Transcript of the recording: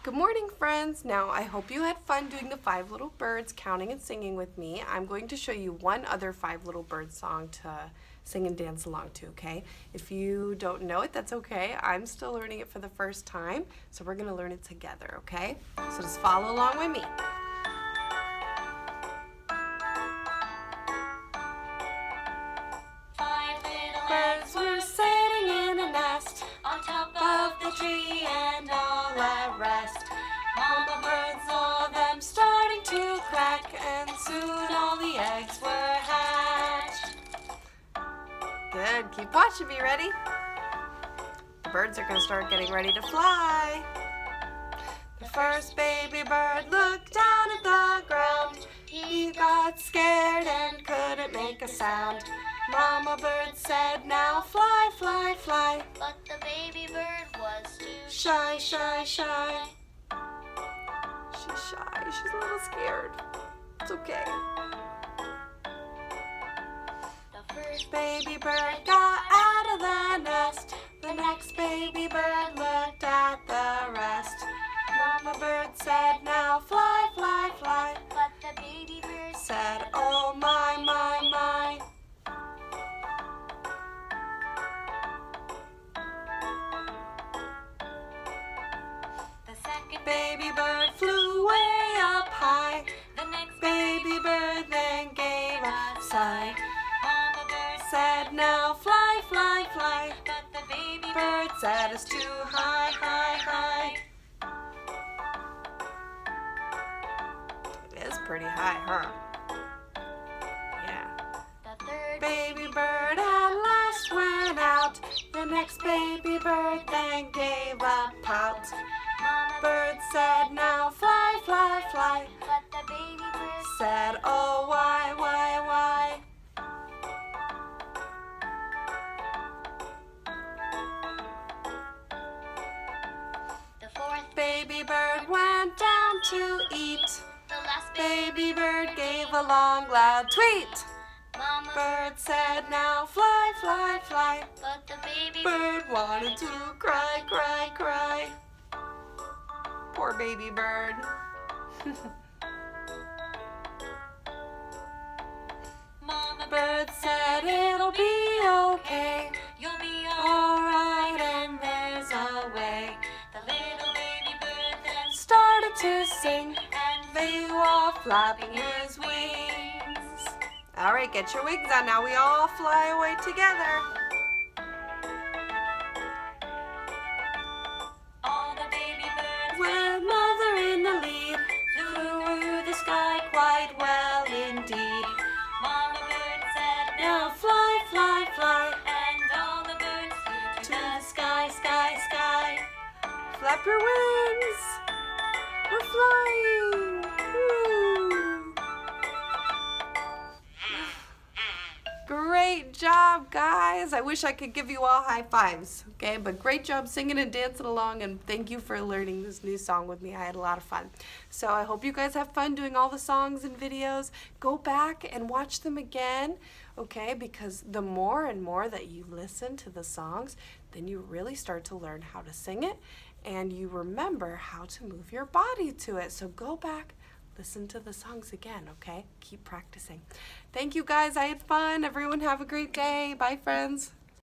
Good morning, friends. Now, I hope you had fun doing the 5 Little Birds, counting and singing with me. I'm going to show you one other 5 Little Birds song to sing and dance along to, okay? If you don't know it, that's okay. I'm still learning it for the first time, so we're going to learn it together, okay? So just follow along with me. Five little birds were sitting in a nest on top of the tree and all at rest. Mama bird saw them starting to crack, and soon all the eggs were hatched. Good. Keep watching me. Ready? The birds are going to start getting ready to fly. The first baby bird looked down at the ground. He got scared and couldn't make a sound. Mama bird said, "Now fly, fly, fly." But the baby bird was too Shy, shy, shy. She's shy. She's a little scared. It's okay. The first Baby bird got out of the nest. The next baby bird looked at the rest. Mama bird said, "Now fly, fly, fly." but the baby bird Said, "Oh my, my, my." the second Baby bird flew way up high. the next Baby bird then gave a sigh. Mama bird Said, "Now fly, fly, fly." but the baby Bird said, "It's too high, high, high." It is pretty high, huh? Yeah. the third Baby bird at last went out. The next baby bird then gave a pout. Mama Bird said, "Now fly, fly, fly." but the baby bird Said, "Oh, why, why?" the fourth Baby bird went down to eat. the last Baby bird gave a long, loud tweet. Mama Bird said, "Now fly, fly, fly." but the baby Bird wanted to cry, cry, cry. Poor baby bird. Mama Bird said, "It'll be okay. you'll be Alright, and there's a way." The little baby bird then Started to sing, and flew off flapping his wings. Alright, get your wings on. Now we all fly away together. all the baby birds With mother in the lead, flew through the sky quite well indeed. Mama bird said Now fly, fly, fly and all the birds flew to the sky, sky, sky. Flap your wings. We're flying. Woo. Great job, guys. I wish I could give you all high fives, okay? But great job singing and dancing along, and thank you for learning this new song with me. I had a lot of fun. So I hope you guys have fun doing all the songs and videos. Go back and watch them again, okay? Because the more and more that you listen to the songs, then you really start to learn how to sing it, and you remember how to move your body to it. So go back, listen to the songs again, okay? Keep practicing. Thank you, guys. I had fun. Everyone have a great day. Bye, friends.